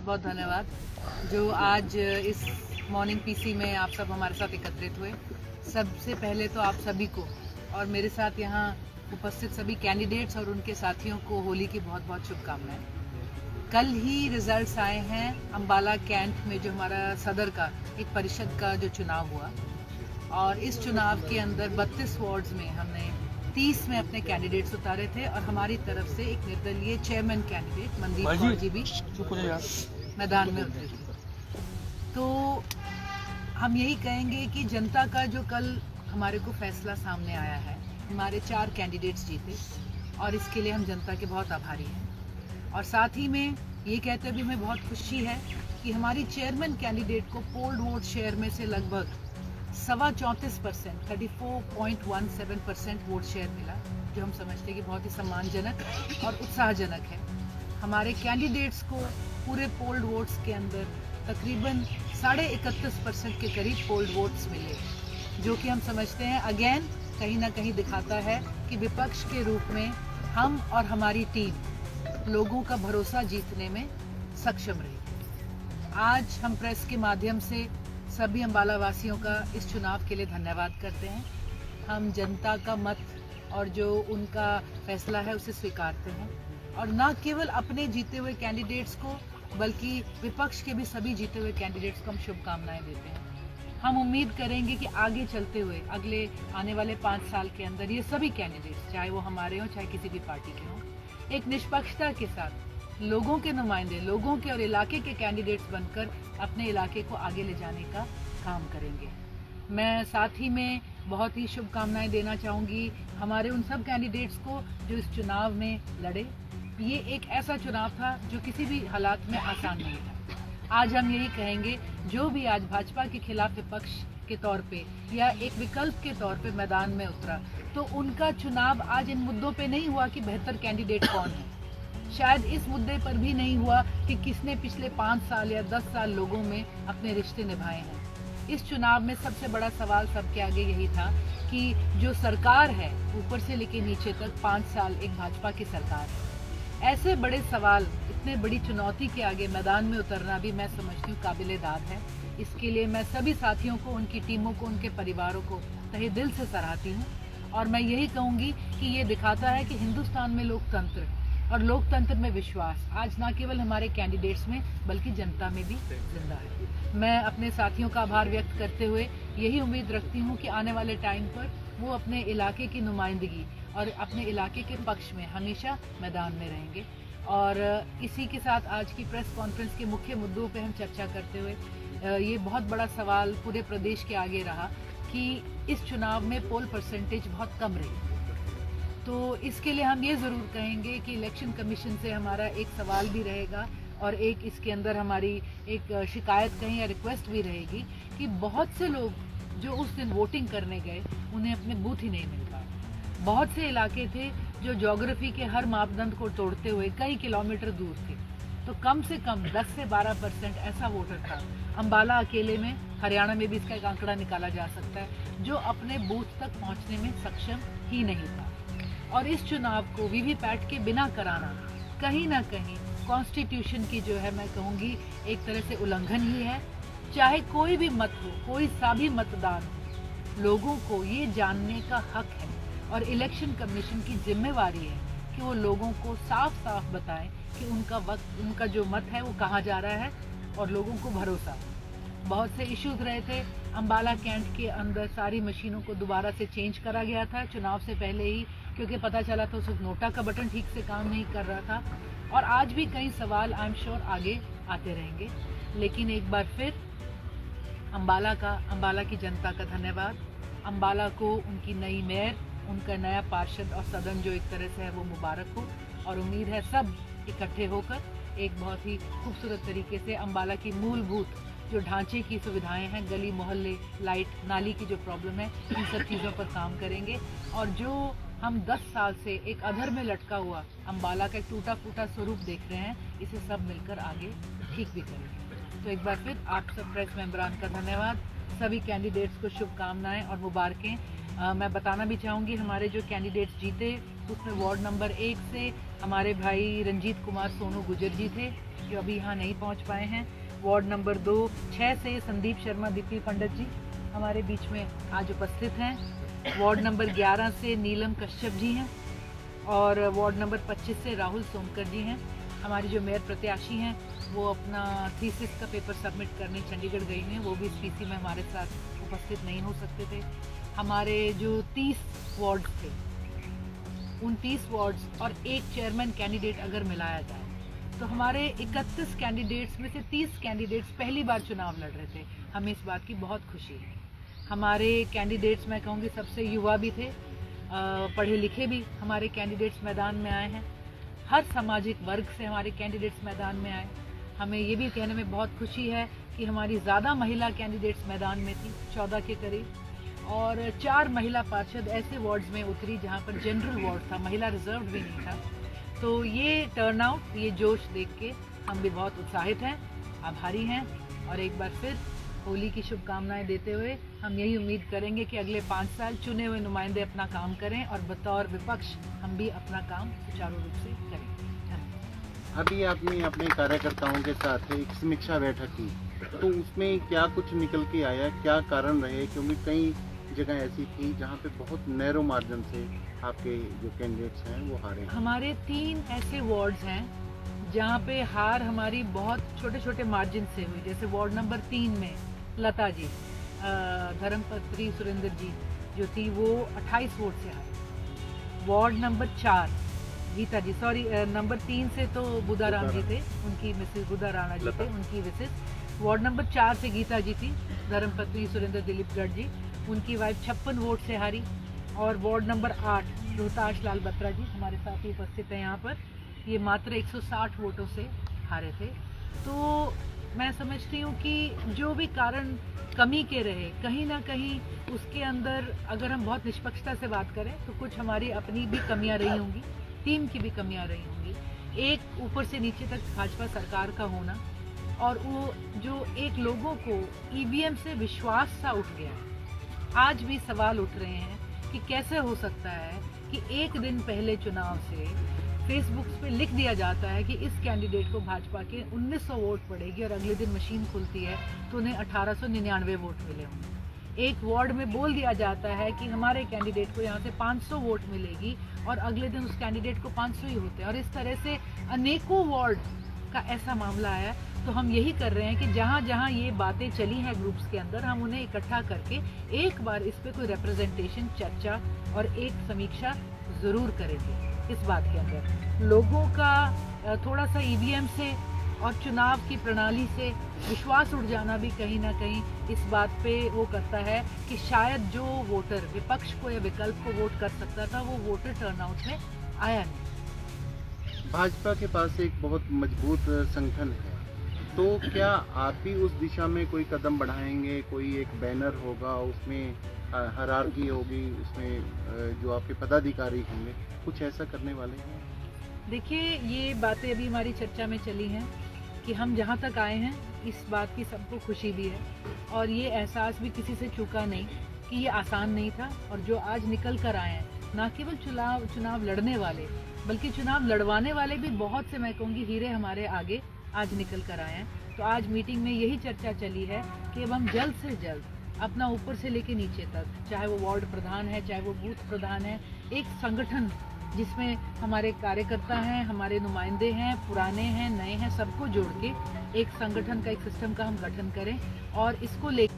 बहुत धन्यवाद जो आज इस मॉर्निंग पीसी में आप सब हमारे साथ एकत्रित हुए। सबसे पहले तो आप सभी को और मेरे साथ यहाँ उपस्थित सभी कैंडिडेट्स और उनके साथियों को होली की बहुत बहुत शुभकामनाएं। कल ही रिजल्ट्स आए हैं अम्बाला कैंट में जो हमारा सदर का एक परिषद का जो चुनाव हुआ, और इस चुनाव के अंदर 32 वार्ड्स में हमने 30 में अपने कैंडिडेट्स उतारे थे और हमारी तरफ से एक निर्दलीय चेयरमैन कैंडिडेट मनदीप कौर जी भी मैदान में उतरे थे। तो हम यही कहेंगे कि जनता का जो कल हमारे को फैसला सामने आया है, हमारे 4 कैंडिडेट्स जीते और इसके लिए हम जनता के बहुत आभारी हैं। और साथ ही में ये कहते भी हमें बहुत खुशी है कि हमारी चेयरमैन कैंडिडेट को पोल्ड वोट शेयर में से लगभग 34%, 34.17% वोट शेयर मिला, जो हम समझते हैं कि बहुत ही सम्मानजनक और उत्साहजनक है। हमारे कैंडिडेट्स को पूरे पोल्ड वोट्स के अंदर तकरीबन 31.5% के करीब पोल्ड वोट्स मिले, जो कि हम समझते हैं अगेन कहीं ना कहीं दिखाता है कि विपक्ष के रूप में हम और हमारी टीम लोगों का भरोसा जीतने में सक्षम रही। आज हम प्रेस के माध्यम से सभी अम्बाला वासियों का इस चुनाव के लिए धन्यवाद करते हैं। हम जनता का मत और जो उनका फैसला है उसे स्वीकारते हैं, और न केवल अपने जीते हुए कैंडिडेट्स को बल्कि विपक्ष के भी सभी जीते हुए कैंडिडेट्स को हम शुभकामनाएं देते हैं। हम उम्मीद करेंगे कि आगे चलते हुए अगले आने वाले 5 साल के अंदर ये सभी कैंडिडेट्स, चाहे वो हमारे हों चाहे किसी भी पार्टी के हों, एक निष्पक्षता के साथ लोगों के नुमाइंदे, लोगों के और इलाके के कैंडिडेट्स बनकर अपने इलाके को आगे ले जाने का काम करेंगे। मैं साथ ही में बहुत ही शुभकामनाएं देना चाहूँगी हमारे उन सब कैंडिडेट्स को जो इस चुनाव में लड़े। ये एक ऐसा चुनाव था जो किसी भी हालात में आसान नहीं था। आज हम यही कहेंगे, जो भी आज भाजपा के खिलाफ विपक्ष के तौर पे या एक विकल्प के तौर पे मैदान में उतरा, तो उनका चुनाव आज इन मुद्दों पे नहीं हुआ कि बेहतर कैंडिडेट कौन है। शायद इस मुद्दे पर भी नहीं हुआ कि किसने पिछले 5 साल या 10 साल लोगों में अपने रिश्ते निभाए हैं। इस चुनाव में सबसे बड़ा सवाल सबके आगे यही था कि जो सरकार है ऊपर से लेकर नीचे तक 5 साल एक भाजपा की सरकार है। ऐसे बड़े सवाल, इतने बड़ी चुनौती के आगे मैदान में उतरना भी मैं समझती हूँ काबिले दाद है। इसके लिए मैं सभी साथियों को, उनकी टीमों को, उनके परिवारों को तहे दिल से सराहती हूँ। और मैं यही कहूँगी कि ये दिखाता है कि हिंदुस्तान में लोकतंत्र और लोकतंत्र में विश्वास आज ना केवल हमारे कैंडिडेट्स में बल्कि जनता में भी जिंदा है। मैं अपने साथियों का आभार व्यक्त करते हुए यही उम्मीद रखती हूँ कि आने वाले टाइम पर वो अपने इलाके की नुमाइंदगी और अपने इलाके के पक्ष में हमेशा मैदान में रहेंगे। और इसी के साथ आज की प्रेस कॉन्फ्रेंस के मुख्य मुद्दों पे हम चर्चा करते हुए ये बहुत बड़ा सवाल पूरे प्रदेश के आगे रहा कि इस चुनाव में पोल परसेंटेज बहुत कम रही। तो इसके लिए हम ये ज़रूर कहेंगे कि इलेक्शन कमीशन से हमारा एक सवाल भी रहेगा और एक इसके अंदर हमारी एक शिकायत कहीं या रिक्वेस्ट भी रहेगी कि बहुत से लोग जो उस दिन वोटिंग करने गए उन्हें अपने बूथ ही नहीं मिल पाए। बहुत से इलाके थे जो ज्योग्राफी के हर मापदंड को तोड़ते हुए कई किलोमीटर दूर थे, तो कम से कम 10 से 12% ऐसा वोटर था। अम्बाला अकेले में, हरियाणा में भी इसका एक आंकड़ा निकाला जा सकता है, जो अपने बूथ तक पहुंचने में सक्षम ही नहीं था। और इस चुनाव को वीवीपैट के बिना कराना कहीं ना कहीं कॉन्स्टिट्यूशन की जो है मैं कहूँगी एक तरह से उल्लंघन ही है। चाहे कोई भी मत हो, कोई सा भी मतदान हो, लोगों को ये जानने का हक है और इलेक्शन कमीशन की जिम्मेवारी है कि वो लोगों को साफ साफ बताएं कि उनका जो मत है वो कहाँ जा रहा है और लोगों को भरोसा। बहुत से इश्यूज रहे थे। अम्बाला कैंट के अंदर सारी मशीनों को दोबारा से चेंज करा गया था चुनाव से पहले ही, क्योंकि पता चला था उस नोटा का बटन ठीक से काम नहीं कर रहा था। और आज भी कई सवाल आई एम श्योर आगे आते रहेंगे। लेकिन एक बार फिर अम्बाला की जनता का धन्यवाद। अम्बाला को उनकी नई मेयर, उनका नया पार्षद और सदन जो एक तरह से है वो मुबारक हो, और उम्मीद है सब इकट्ठे होकर एक बहुत ही खूबसूरत तरीके से अम्बाला की मूलभूत जो ढांचे की सुविधाएं हैं, गली मोहल्ले, लाइट, नाली की जो प्रॉब्लम है, इन सब चीज़ों पर काम करेंगे। और जो हम 10 साल से एक अधर में लटका हुआ अम्बाला का एक टूटा फूटा स्वरूप देख रहे हैं, इसे सब मिलकर आगे ठीक भी करेंगे। तो एक बार फिर आप सब प्रेस मेंबरान का धन्यवाद, सभी कैंडिडेट्स को शुभकामनाएं और मुबारकें। मैं बताना भी चाहूँगी हमारे जो कैंडिडेट्स जीते उसमें वार्ड नंबर 1 से हमारे भाई रंजीत कुमार सोनू गुजर जी थे, जो अभी यहाँ नहीं पहुँच पाए हैं। वार्ड नंबर 6 से संदीप शर्मा दीप्ति पंडित जी हमारे बीच में आज उपस्थित हैं। वार्ड नंबर 11 से नीलम कश्यप जी हैं और वार्ड नंबर 25 से राहुल सोनकर जी हैं। हमारी जो मेयर प्रत्याशी हैं वो अपना थीसिस का पेपर सबमिट करने चंडीगढ़ गई हैं, वो भी इस पीसी में हमारे साथ उपस्थित नहीं हो सकते थे। हमारे जो 30 वार्ड थे उन 30 वार्ड्स और एक चेयरमैन कैंडिडेट अगर मिलाया जाए तो हमारे 31 कैंडिडेट्स में से 30 कैंडिडेट्स पहली बार चुनाव लड़ रहे थे। हमें इस बात की बहुत खुशी है। हमारे कैंडिडेट्स मैं कहूँगी सबसे युवा भी थे, पढ़े लिखे भी हमारे कैंडिडेट्स मैदान में आए हैं। हर सामाजिक वर्ग से हमारे कैंडिडेट्स मैदान में आए। हमें ये भी कहने में बहुत खुशी है कि हमारी ज़्यादा महिला कैंडिडेट्स मैदान में थी, 14 के करीब, और 4 महिला पार्षद ऐसे वार्ड्स में उतरी जहाँ पर जनरल वार्ड था, महिला रिजर्व भी नहीं था। तो ये टर्नआउट, ये जोश देख के हम भी बहुत उत्साहित हैं, आभारी हैं और एक बार फिर होली की शुभकामनाएं देते हुए हम यही उम्मीद करेंगे कि अगले 5 साल चुने हुए नुमाइंदे अपना काम करें और बतौर विपक्ष हम भी अपना काम सुचारू रूप से करें। अभी आपने अपने कार्यकर्ताओं के साथ एक समीक्षा बैठक की, तो उसमें क्या कुछ निकल के आया, क्या कारण रहे? क्योंकि कई जगह ऐसी थी जहाँ पे बहुत नैरो मार्जिन से आपके जो कैंडिडेट्स हैं वो हारे। हमारे 3 ऐसे वार्ड्स हैं जहाँ पे हार हमारी बहुत छोटे छोटे मार्जिन से हुई। जैसे वार्ड नंबर 3 में लता जी, धर्मपत्री सुरेंद्र जी जो थी वो 28 वोट से हारे। वार्ड नंबर 4 गीता जी, नंबर 3 से तो बुदाराम जी थे, उनकी मिसेस बुदा राणा जी थे, उनकी मिसेस। वार्ड नंबर 4 से गीता जी थी, धर्मपत्री सुरेंद्र दिलीपगढ़ जी, उनकी वाइफ 56 वोट से हारी। और वार्ड नंबर 8 रोहताश लाल बत्रा जी हमारे साथ ही उपस्थित हैं यहाँ पर, ये मात्र 160 वोटों से हारे थे। तो मैं समझती हूँ कि जो भी कारण कमी के रहे, कहीं ना कहीं उसके अंदर अगर हम बहुत निष्पक्षता से बात करें तो कुछ हमारी अपनी भी कमियां रही होंगी, टीम की भी कमियां रही होंगी। एक ऊपर से नीचे तक भाजपा सरकार का होना और वो जो एक लोगों को ईवीएम से विश्वास सा उठ गया। आज भी सवाल उठ रहे हैं कि कैसे हो सकता है कि एक दिन पहले चुनाव से फेसबुक पे लिख दिया जाता है कि इस कैंडिडेट को भाजपा के 1900 वोट पड़ेगी और अगले दिन मशीन खुलती है तो उन्हें 1899 वोट मिले होंगे। एक वार्ड में बोल दिया जाता है कि हमारे कैंडिडेट को यहाँ से 500 वोट मिलेगी और अगले दिन उस कैंडिडेट को 500 ही होते हैं। और इस तरह से अनेकों वार्ड का ऐसा मामला आया। तो हम यही कर रहे हैं कि जहाँ जहाँ ये बातें चली हैं ग्रुप्स के अंदर, हम उन्हें इकट्ठा करके एक बार इस पे कोई रिप्रेजेंटेशन, चर्चा और एक समीक्षा ज़रूर करेंगे। इस बात के अंदर लोगों का थोड़ा सा ईवीएम से और चुनाव की प्रणाली से विश्वास उठ जाना भी कहीं ना कहीं इस बात पे वो करता है कि शायद जो वोटर विपक्ष को या विकल्प को वोट कर सकता था वो वोटर टर्नआउट में आया नहीं। भाजपा के पास एक बहुत मजबूत संगठन है, तो क्या आप भी उस दिशा में कोई कदम बढ़ाएंगे? कोई एक बैनर होगा, उसमें हायरार्की होगी, उसमें जो आपके पदाधिकारी होंगे, कुछ ऐसा करने वाले हैं? देखिए, ये बातें अभी हमारी चर्चा में चली हैं कि हम जहाँ तक आए हैं इस बात की सबको खुशी भी है और ये एहसास भी किसी से चूका नहीं कि ये आसान नहीं था। और जो आज निकल कर आए हैं, ना केवल चुनाव लड़ने वाले बल्कि चुनाव लड़वाने वाले भी बहुत से, मैं कहूँगी, हीरे हमारे आगे आज निकल कर आए हैं। तो आज मीटिंग में यही चर्चा चली है कि अब हम जल्द से जल्द अपना ऊपर से लेके नीचे तक, चाहे वो वार्ड प्रधान है, चाहे वो बूथ प्रधान है, एक संगठन जिसमें हमारे कार्यकर्ता हैं, हमारे नुमाइंदे हैं, पुराने हैं, नए हैं, सबको जोड़ के एक संगठन का, एक सिस्टम का हम गठन करें और इसको लेकर